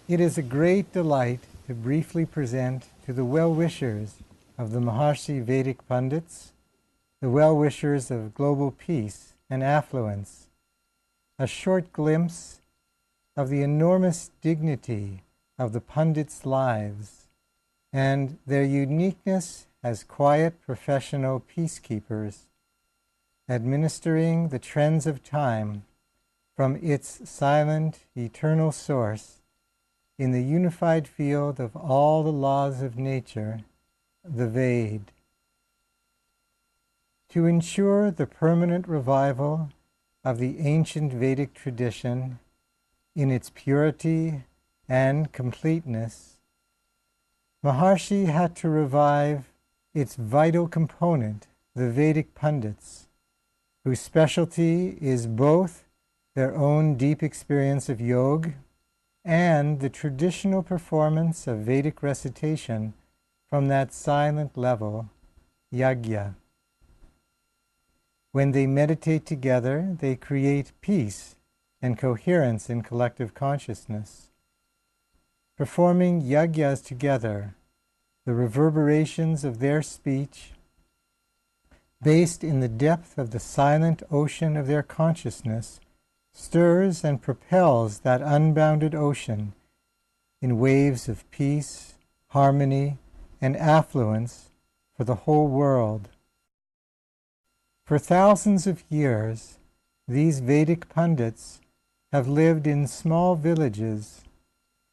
It is a great delight to briefly present to the well-wishers of the Maharishi Vedic Pundits, the well-wishers of global peace and affluence, a short glimpse of the enormous dignity of the Pundits' lives and their uniqueness as quiet professional peacekeepers, administering the trends of time from its silent, eternal source in the unified field of all the laws of nature, the Ved. To ensure the permanent revival of the ancient Vedic tradition in its purity and completeness, Maharishi had to revive its vital component, the Vedic Pundits, whose specialty is both their own deep experience of yoga and the traditional performance of Vedic recitation from that silent level, yajna. When they meditate together, they create peace and coherence in collective consciousness. Performing yajnas together, the reverberations of their speech, based in the depth of the silent ocean of their consciousness, stirs and propels that unbounded ocean in waves of peace, harmony, and affluence for the whole world. For thousands of years, these Vedic Pundits have lived in small villages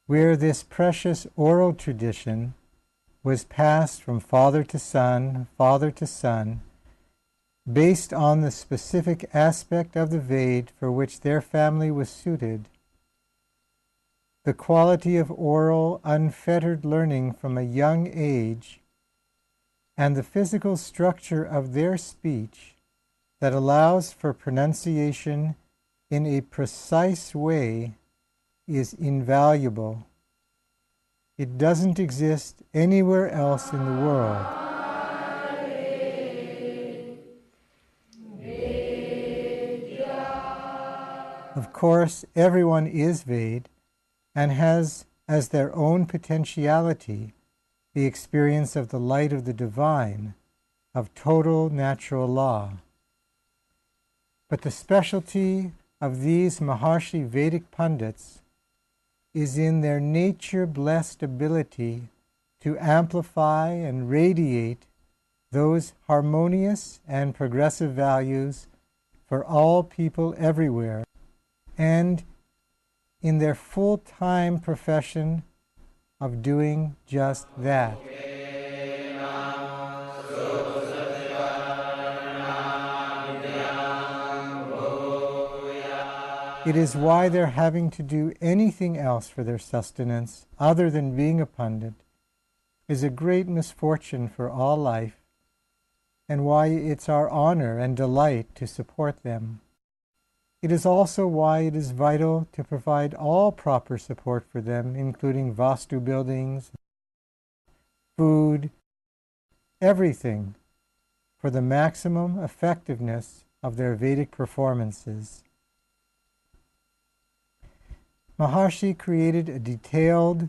where this precious oral tradition was passed from father to son, based on the specific aspect of the Ved for which their family was suited. The quality of oral, unfettered learning from a young age and the physical structure of their speech that allows for pronunciation in a precise way is invaluable. It doesn't exist anywhere else in the world. Of course, everyone is Ved and has as their own potentiality the experience of the light of the divine, of total natural law. But the specialty of these Maharishi Vedic Pundits is in their nature-blessed ability to amplify and radiate those harmonious and progressive values for all people everywhere, and in their full-time profession of doing just that. It is why their having to do anything else for their sustenance other than being a pundit is a great misfortune for all life, and why it's our honor and delight to support them. It is also why it is vital to provide all proper support for them, including vastu buildings, food, everything, for the maximum effectiveness of their Vedic performances. Maharishi created a detailed,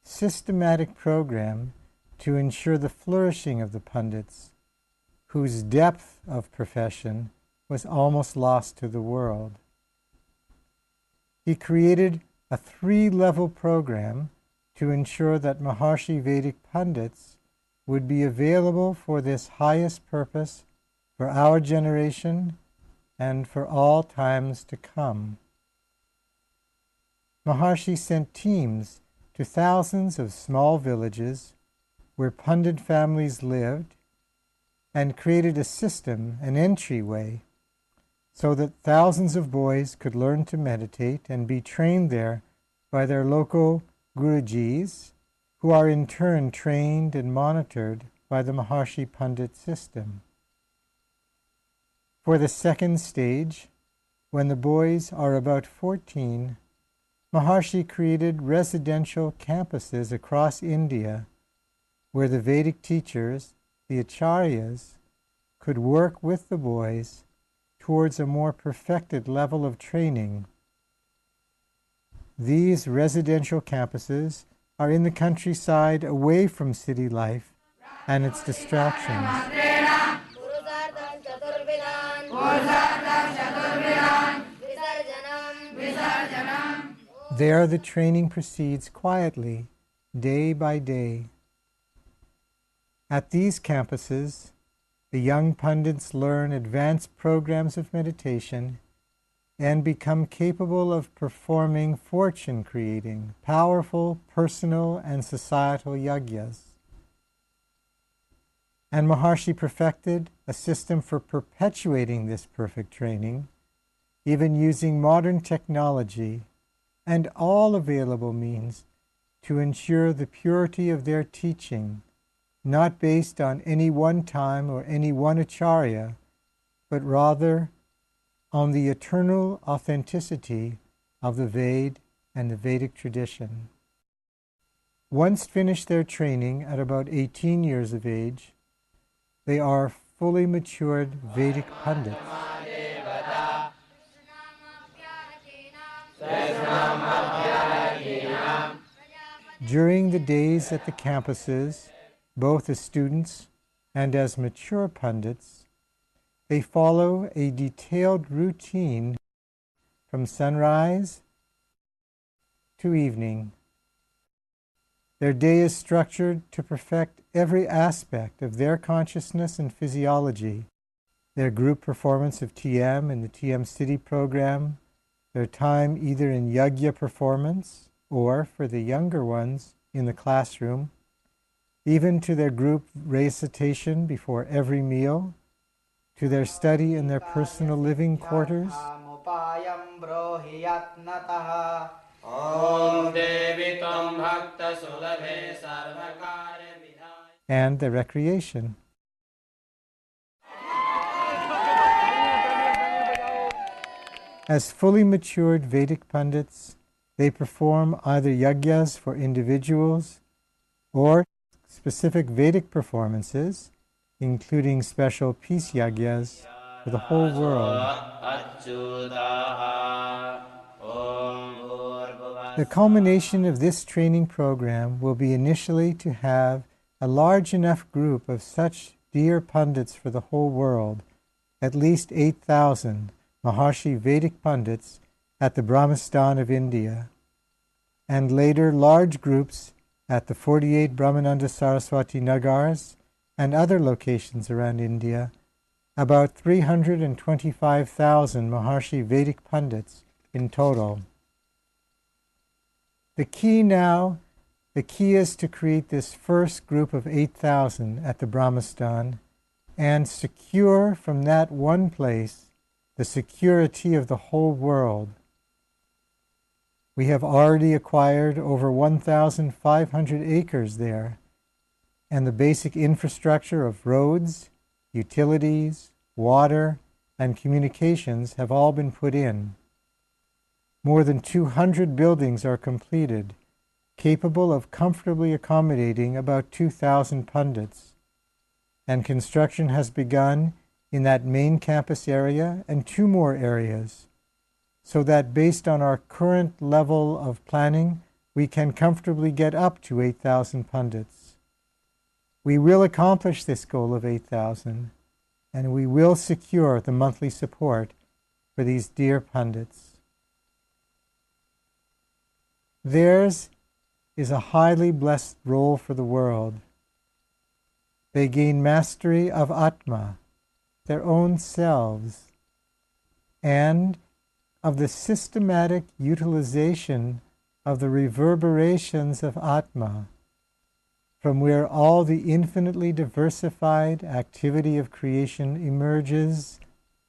systematic program to ensure the flourishing of the Pundits, whose depth of profession was almost lost to the world. He created a 3-level program to ensure that Maharishi Vedic Pundits would be available for this highest purpose for our generation and for all times to come. Maharishi sent teams to thousands of small villages where Pundit families lived and created a system, an entryway, so that thousands of boys could learn to meditate and be trained there by their local Gurujis, who are in turn trained and monitored by the Maharishi Pundit system. For the second stage, when the boys are about 14, Maharishi created residential campuses across India where the Vedic teachers, the acharyas, could work with the boys towards a more perfected level of training. these residential campuses are in the countryside away from city life and its distractions. There the training proceeds quietly, day by day. At these campuses, the young pundits learn advanced programs of meditation and become capable of performing fortune-creating, powerful personal and societal yagyas. And Maharishi perfected a system for perpetuating this perfect training, even using modern technology and all available means to ensure the purity of their teaching, not based on any one time or any one acharya, but rather on the eternal authenticity of the Ved and the Vedic tradition. Once finished their training at about 18 years of age, they are fully matured Vedic pundits. During the days at the campuses, both as students and as mature pundits, they follow a detailed routine from sunrise to evening. Their day is structured to perfect every aspect of their consciousness and physiology, their group performance of TM in the TM City program, their time either in yagya performance or, for the younger ones, in the classroom, even to their group recitation before every meal, to their study in their personal living quarters, and their recreation. As fully matured Vedic pundits, they perform either yagyas for individuals or specific Vedic performances, including special peace yagyas for the whole world. The culmination of this training program will be initially to have a large enough group of such dear pundits for the whole world, at least 8,000 Maharishi Vedic pundits at the Beberamasstehn of India, and later large groups at the 48 Brahmananda Saraswati Nagars and other locations around India, about 325,000 Maharishi Vedic pundits in total. The key is to create this first group of 8,000 at the Beberamasstehn and secure from that one place the security of the whole world. We have already acquired over 1,500 acres there, and the basic infrastructure of roads, utilities, water, and communications have all been put in. More than 200 buildings are completed, capable of comfortably accommodating about 2,000 pundits, and construction has begun in that main campus area and 2 more areas, so that based on our current level of planning, we can comfortably get up to 8,000 pundits. We will accomplish this goal of 8,000, and we will secure the monthly support for these dear pundits. Theirs is a highly blessed role for the world. They gain mastery of Atma, their own selves, and of the systematic utilization of the reverberations of Atma, from where all the infinitely diversified activity of creation emerges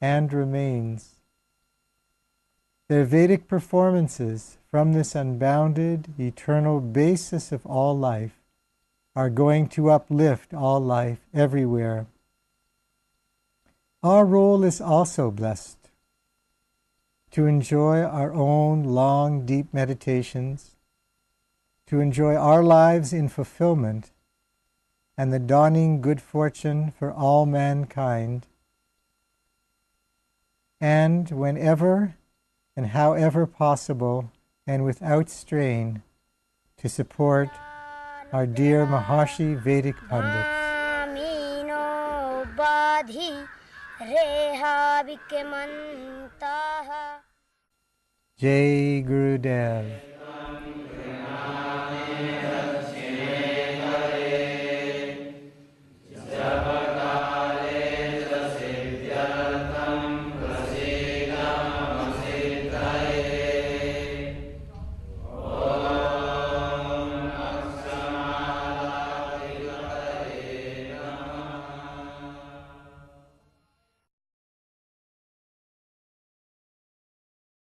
and remains. Their Vedic performances from this unbounded, eternal basis of all life are going to uplift all life everywhere. Our role is also blessed, to enjoy our own long, deep meditations, to enjoy our lives in fulfillment and the dawning good fortune for all mankind, and whenever and however possible and without strain to support our dear Maharishi Vedic Pundits. Jai Gurudev.